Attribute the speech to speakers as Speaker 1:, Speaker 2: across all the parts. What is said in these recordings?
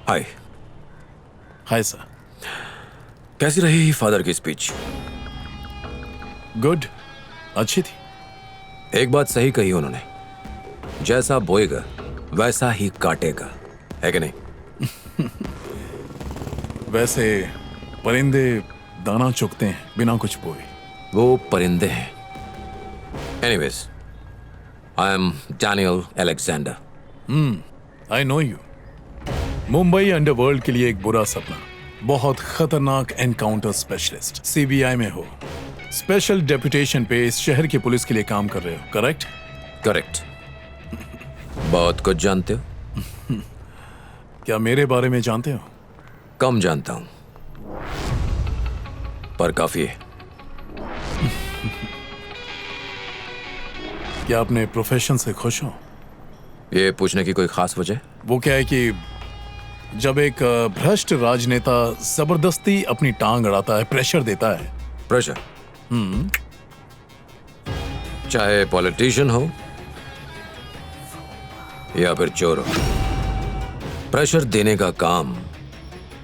Speaker 1: हाय।
Speaker 2: Hi sir.
Speaker 1: कैसी रही father की स्पीच?
Speaker 2: गुड, अच्छी थी।
Speaker 1: एक बात सही कही उन्होंने, जैसा बोएगा वैसा ही काटेगा, है कि नहीं?
Speaker 2: वैसे परिंदे दाना चुगते हैं बिना कुछ बोए।
Speaker 1: वो परिंदे हैं। Anyways, I am Daniel Alexander.
Speaker 2: I know you. Mumbai underworld के लिए एक बुरा सपना, बहुत खतरनाक एनकाउंटर स्पेशलिस्ट, सीबीआई में हो, स्पेशल डेपुटेशन पे इस शहर की पुलिस के लिए काम कर रहे हो, करेक्ट?
Speaker 1: करेक्ट। बहुत कुछ जानते हो।
Speaker 2: क्या मेरे बारे में जानते हो?
Speaker 1: कम जानता हूं, पर काफी है।
Speaker 2: क्या अपने प्रोफेशन से खुश हो?
Speaker 1: ये पूछने की कोई खास वजह?
Speaker 2: वो क्या है कि जब एक भ्रष्ट राजनेता जबरदस्ती अपनी टांग अड़ाता है, प्रेशर देता है।
Speaker 1: प्रेशर? चाहे पॉलिटिशियन हो या फिर चोर हो, प्रेशर देने का काम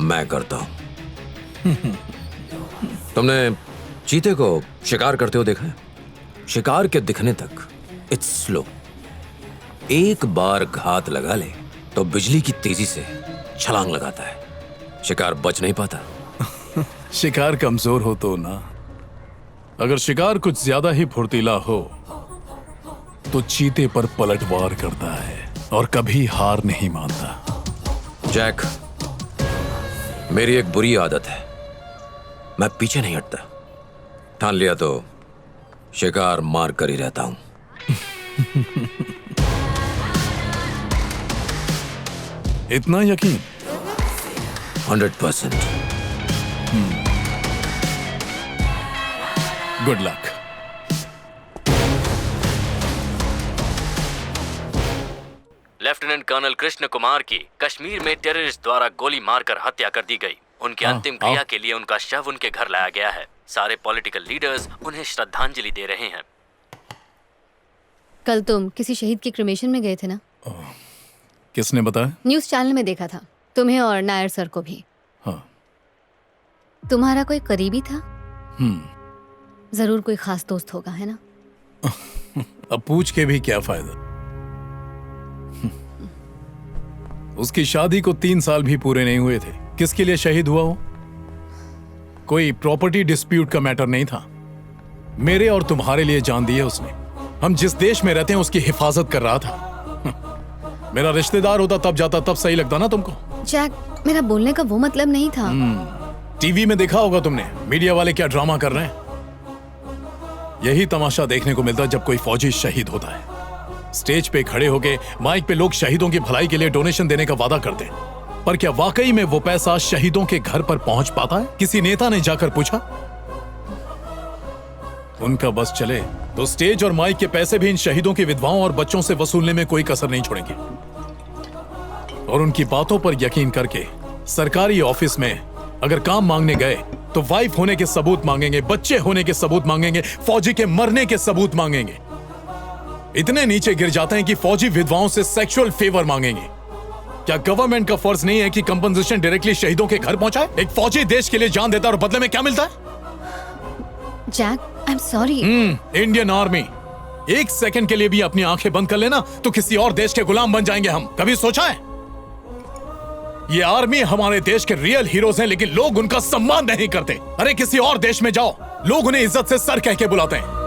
Speaker 1: मैं करता हूं। तुमने चीते को शिकार करते हो देखा है? शिकार के दिखने तक इट्स स्लो। एक बार घात लगा ले तो बिजली की तेजी से छलांग लगाता है, शिकार बच नहीं पाता।
Speaker 2: शिकार कमजोर हो तो ना, अगर शिकार कुछ ज्यादा ही फुर्तीला हो तो चीते पर पलटवार करता है और कभी हार नहीं मानता।
Speaker 1: जैक, मेरी एक बुरी आदत है, मैं पीछे नहीं हटता। ठान लिया तो शिकार मार कर ही रहता हूं।
Speaker 2: इतना यकीन?
Speaker 1: 100%।
Speaker 2: Good luck.
Speaker 3: Lieutenant colonel Krishna Kumar की कश्मीर में टेररिस्ट द्वारा गोली मारकर हत्या कर दी गई। उनकी अंतिम क्रिया के लिए उनका शव उनके घर लाया गया है। सारे पॉलिटिकल लीडर्स उन्हें श्रद्धांजलि दे रहे हैं।
Speaker 4: कल तुम किसी शहीद के क्रिमेशन में गए थे ना?
Speaker 2: किसने बताया?
Speaker 4: न्यूज़ चैनल में देखा था, तुम्हें और नायर सर को भी।
Speaker 2: हाँ।
Speaker 4: तुम्हारा कोई करीबी था? जरूर कोई खास दोस्त होगा, है ना?
Speaker 2: अब पूछ के भी क्या फायदा? उसकी शादी को 3 साल भी पूरे नहीं हुए थे। किसके लिए शहीद हुआ हो? कोई प्रॉपर्टी डिस्प्यूट का मैटर नहीं था। मेरे और तुम्हारे लिए जान दी है उसने। हम जिस देश में रहते हैं उसकी हिफाजत कर रहा था। मेरा रिश्तेदार होता तब जाता, तब सही लगता ना तुमको?
Speaker 4: जैक, मेरा बोलने का वो मतलब नहीं था।
Speaker 2: टीवी में देखा होगा तुमने, मीडिया वाले क्या ड्रामा कर रहे हैं। यही तमाशा देखने को मिलता है जब कोई फौजी शहीद होता है। स्टेज पे खड़े होके माइक पे लोग शहीदों की भलाई के लिए डोनेशन देने का वादा करते हैं, पर क्या वाकई में वो पैसा शहीदों के घर पर पहुंच पाता है? किसी नेता ने जाकर पूछा? उनका बस चले तो स्टेज और माइक के पैसे भी इन शहीदों की विधवाओं और बच्चों से वसूलने में कोई कसर नहीं छोड़ेंगे। और उनकी बातों पर यकीन करके सरकारी ऑफिस में अगर काम मांगने गए तो वाइफ होने के सबूत मांगेंगे, बच्चे होने के सबूत मांगेंगे, फौजी के मरने के सबूत मांगेंगे। इतने नीचे गिर जाते हैं कि फौजी विधवाओं से सेक्सुअल फेवर मांगेंगे। क्या गवर्नमेंट का फर्ज नहीं है कि कंपनसेशन डायरेक्टली शहीदों के घर पहुंचाए? एक फौजी देश के लिए जान देता है और बदले में क्या मिलता है?
Speaker 4: Jack, I am sorry.
Speaker 2: Indian army, एक सेकंड के लिए भी अपनी आंखें बंद कर लेना तो किसी और देश के गुलाम बन जाएंगे हम। कभी सोचा है? ये आर्मी हमारे देश के रियल हीरोज हैं, लेकिन लोग उनका सम्मान नहीं करते। अरे किसी और देश में जाओ, लोग उन्हें इज्जत से सर कह के बुलाते हैं।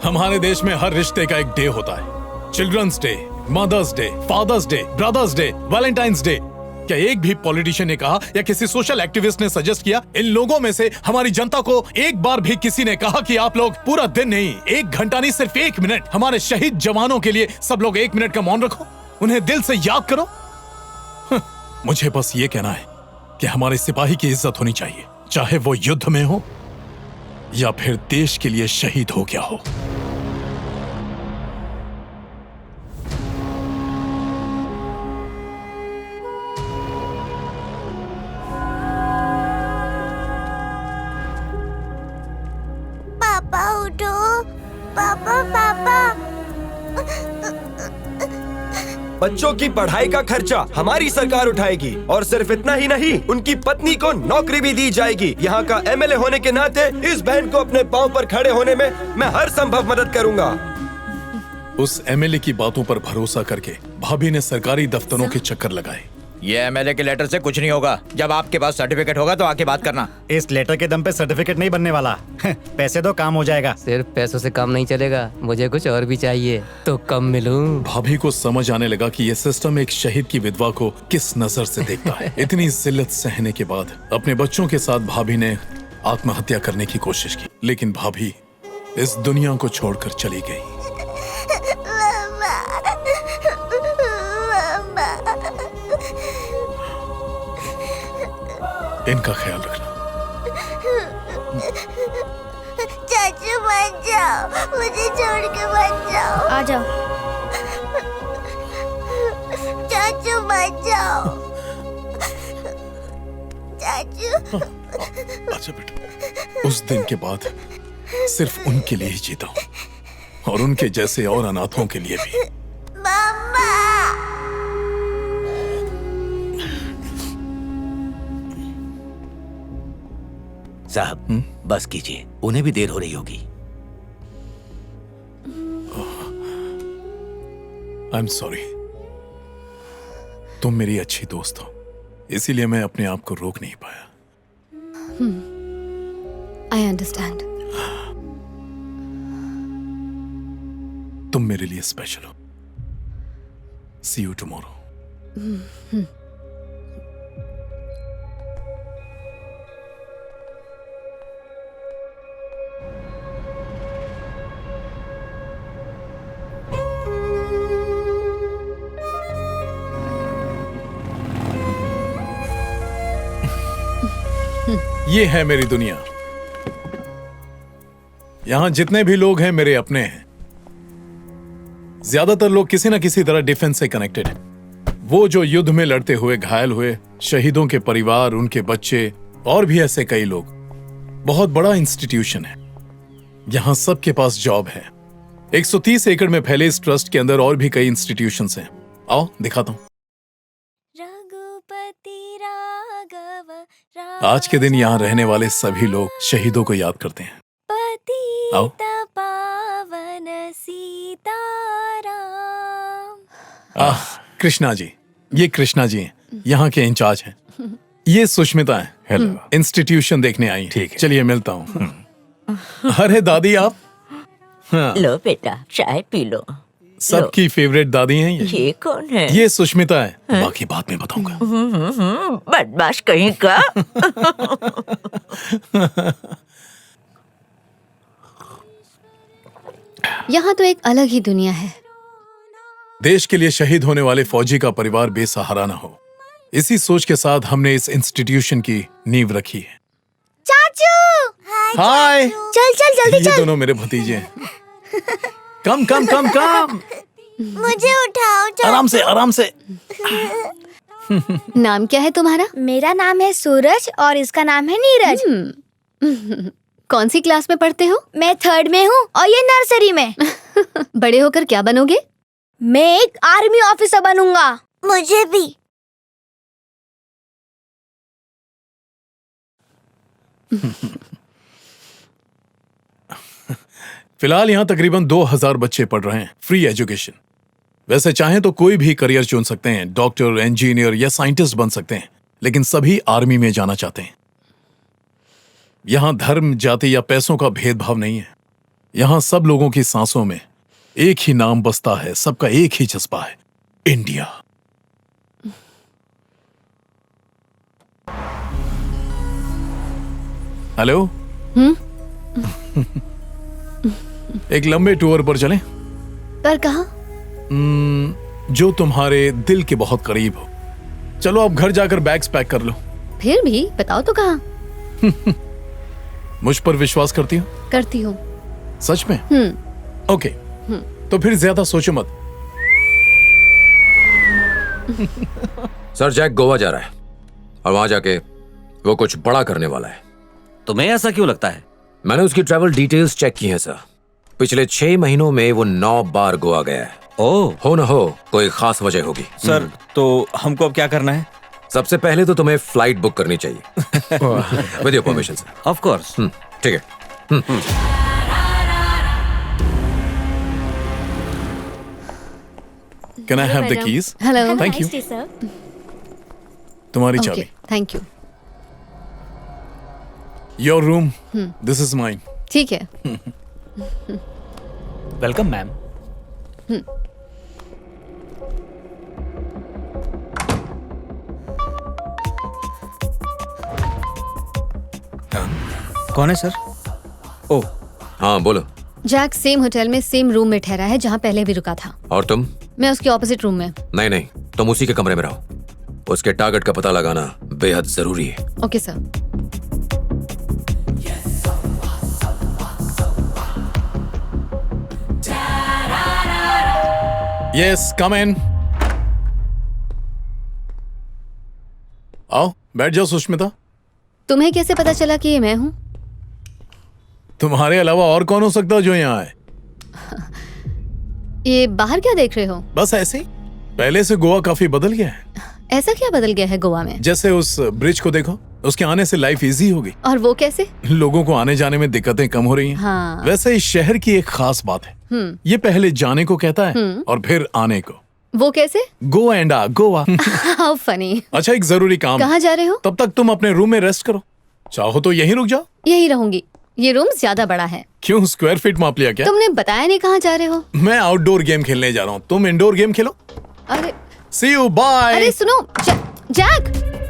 Speaker 2: हमारे देश में हर रिश्ते का एक डे होता है। Children's day, mother's day, father's day, brother's day, Valentine's day. क्या एक भी पॉलिटिशियन ने कहा या किसी सोशल एक्टिविस्ट ने सजेस्ट किया, इन लोगों में से हमारी जनता को एक बार भी किसी ने कहा कि आप लोग पूरा दिन नहीं, 1 घंटा नहीं, सिर्फ 1 मिनट हमारे शहीद जवानों के लिए सब लोग 1 मिनट का मौन रखो, उन्हें दिल से याद करो? मुझे बस ये कहना है कि हमारे सिपाही की इज्जत होनी चाहिए, चाहे वो युद्ध में हो या फिर देश के लिए शहीद हो गया हो।
Speaker 5: पापा उठो, पापा पापा।
Speaker 6: बच्चों की पढ़ाई का खर्चा हमारी सरकार उठाएगी और सिर्फ इतना ही नहीं, उनकी पत्नी को नौकरी भी दी जाएगी। यहाँ का एमएलए होने के नाते इस बहन को अपने पाँव पर खड़े होने में मैं हर संभव मदद करूँगा।
Speaker 2: उस एमएलए की बातों पर भरोसा करके भाभी ने सरकारी दफ्तरों के चक्कर लगाए।
Speaker 7: ये एमएलए के लेटर से कुछ नहीं होगा। जब आपके पास सर्टिफिकेट होगा तो आके बात करना।
Speaker 8: इस लेटर के दम पे सर्टिफिकेट नहीं बनने वाला। पैसे दो, काम हो जाएगा।
Speaker 9: सिर्फ पैसों से काम नहीं चलेगा, मुझे कुछ और भी चाहिए। तो कब मिलूं?
Speaker 2: भाभी को समझ आने लगा कि ये सिस्टम एक शहीद की विधवा को किस नजर से देखता है। इतनी जिल्लत सहने के बाद अपने बच्चों के साथ भाभी ने आत्महत्या करने की कोशिश की, लेकिन भाभी इस दुनिया को छोड़कर चली गई। इनका ख्याल रखना।
Speaker 5: चाचू मत जाओ, मुझे छोड़ के मत जाओ।
Speaker 4: आ जाओ।
Speaker 5: चाचू मत जाओ। चाचू।
Speaker 2: अच्छा बेटा, उस दिन के बाद सिर्फ उनके लिए ही जीता हूँ और उनके जैसे और अनाथों के लिए भी।
Speaker 5: मम्मा।
Speaker 7: साहब बस कीजिए, उन्हें भी देर हो रही होगी।
Speaker 2: आई एम सॉरी। तुम मेरी अच्छी दोस्त हो, इसीलिए मैं अपने आप को रोक नहीं पाया।
Speaker 4: I understand.
Speaker 2: तुम मेरे लिए स्पेशल हो। सी यू टुमारो। ये है मेरी दुनिया। यहां जितने भी लोग हैं मेरे अपने हैं। ज्यादातर लोग किसी न किसी तरह डिफेंस से कनेक्टेड हैं। वो जो युद्ध में लड़ते हुए घायल हुए, शहीदों के परिवार, उनके बच्चे और भी ऐसे कई लोग। बहुत बड़ा इंस्टीट्यूशन है। यहां सबके पास जॉब है। 130 एकड़ में फैले इस ट्रस्ट के अंदर और भी कई इंस्टीट्यूशंस हैं। आओ दिखाता हूं। आज के दिन यहाँ रहने वाले सभी लोग शहीदों को याद करते हैं। आओ। कृष्णा जी, ये कृष्णा जी हैं, यहाँ के इंचार्ज हैं। ये सुष्मिता है। हेलो। इंस्टीट्यूशन देखने आई। ठीक है, चलिए मिलता हूँ। अरे दादी आप। हाँ।
Speaker 10: लो बेटा, चाय पी लो।
Speaker 2: सबकी फेवरेट दादी हैं
Speaker 10: ये कौन है?
Speaker 2: ये सुष्मिता है। बाकी बाद में बताऊंगा।
Speaker 10: बदमाश कहीं का।
Speaker 4: यहाँ तो एक अलग ही दुनिया है।
Speaker 2: देश के लिए शहीद होने वाले फौजी का परिवार बेसहारा न हो, इसी सोच के साथ हमने इस इंस्टीट्यूशन की नींव रखी है।
Speaker 5: चाचू।
Speaker 2: हाय।
Speaker 5: चल चल जल्दी चल।
Speaker 2: ये दोनों मेरे भतीजे हैं। कम कम कम कम।
Speaker 5: मुझे उठाओ चाचू।
Speaker 2: आराम से आराम से।
Speaker 4: नाम क्या है तुम्हारा?
Speaker 5: मेरा नाम है सूरज और इसका नाम है नीरज।
Speaker 4: कौन सी क्लास में पढ़ते हो?
Speaker 5: मैं 3rd में हूँ और ये नर्सरी में।
Speaker 4: बड़े होकर क्या बनोगे?
Speaker 5: मैं एक आर्मी ऑफिसर बनूंगा। मुझे भी।
Speaker 2: फिलहाल यहाँ तकरीबन 2000 बच्चे पढ़ रहे हैं, फ्री एजुकेशन। वैसे चाहें तो कोई भी करियर चुन सकते हैं, डॉक्टर, इंजीनियर या साइंटिस्ट बन सकते हैं, लेकिन सभी आर्मी में जाना चाहते हैं। यहाँ धर्म, जाति या पैसों का भेदभाव नहीं है। यहाँ सब लोगों की सांसों में एक ही नाम बसता है, सबका एक ही जज्बा है, इंडिया। हेलो। एक लंबे टूर पर चलें?
Speaker 4: पर कहाँ?
Speaker 2: जो तुम्हारे दिल के बहुत करीब हो। चलो अब घर जाकर बैग्स पैक कर लो।
Speaker 4: फिर भी बताओ तो कहाँ?
Speaker 2: मुझ पर विश्वास करती हो?
Speaker 4: करती हूँ।
Speaker 2: सच में? ओके। तो फिर ज्यादा सोचो मत।
Speaker 1: सर जैक गोवा जा रहा है और वहां जाके वो कुछ बड़ा करने वाला है।
Speaker 7: तुम्हें ऐसा क्यों लगता है?
Speaker 1: मैंने उसकी ट्रैवल डिटेल्स चेक की हैं सर। पिछले 6 महीनों में वो 9 बार गोवा गया है।
Speaker 11: ओह
Speaker 1: हो ना हो कोई खास वजह होगी।
Speaker 11: सर, तो हमको अब क्या करना है?
Speaker 1: सबसे पहले तो तुम्हें फ्लाइट बुक करनी चाहिए with your permission sir.
Speaker 11: Of course.
Speaker 1: ठीक है।
Speaker 2: Can I have the keys?
Speaker 4: Hello.
Speaker 2: Thank you. तुम्हारी
Speaker 4: ओके,
Speaker 2: चाबी।
Speaker 4: Thank you.
Speaker 2: Your room. This is mine.
Speaker 4: ठीक है।
Speaker 8: Welcome ma'am.
Speaker 11: कौन है सर? ओह,
Speaker 1: हाँ बोलो।
Speaker 4: जैक सेम होटल में सेम रूम में ठहरा है जहाँ पहले भी रुका था।
Speaker 1: और तुम?
Speaker 4: मैं उसके ऑपोजिट रूम में।
Speaker 1: नहीं नहीं, तुम उसी के कमरे में रहो। उसके टारगेट का पता लगाना बेहद जरूरी है।
Speaker 4: Okay sir.
Speaker 2: Yes, come in. आओ, बैठ जाओ सुष्मिता।
Speaker 4: तुम्हें कैसे पता चला कि ये मैं हूँ?
Speaker 2: तुम्हारे अलावा और कौन हो सकता है जो यहाँ आए?
Speaker 4: ये बाहर क्या देख रहे हो?
Speaker 2: बस ऐसे ही। पहले से गोवा काफी बदल गया है।
Speaker 4: ऐसा क्या बदल गया है गोवा में?
Speaker 2: जैसे उस ब्रिज को देखो, उसके आने से लाइफ इजी हो गई।
Speaker 4: और वो कैसे?
Speaker 2: लोगों को आने जाने में दिक्कतें कम हो रही हैं।
Speaker 4: हाँ।
Speaker 2: वैसे इस शहर की एक खास बात है, ये पहले जाने को कहता है और फिर आने को।
Speaker 4: वो कैसे?
Speaker 2: गो एंड आ गोवा।
Speaker 4: How funny.
Speaker 2: अच्छा, एक जरूरी काम।
Speaker 4: कहाँ जा रहे हो?
Speaker 2: तब तक तुम अपने रूम में रेस्ट करो, चाहो तो यहीं रुक जाओ।
Speaker 4: यही रहूंगी। ये रूम ज्यादा बड़ा है।
Speaker 2: क्यों, स्क्वायर फीट माप लिया क्या?
Speaker 4: तुमने बताया नहीं कहाँ जा रहे हो।
Speaker 2: मैं आउटडोर गेम खेलने जा रहा हूँ, तुम इंडोर गेम खेलो।
Speaker 4: अरे
Speaker 2: सी यू, बाय।
Speaker 4: अरे सुनो, जैक।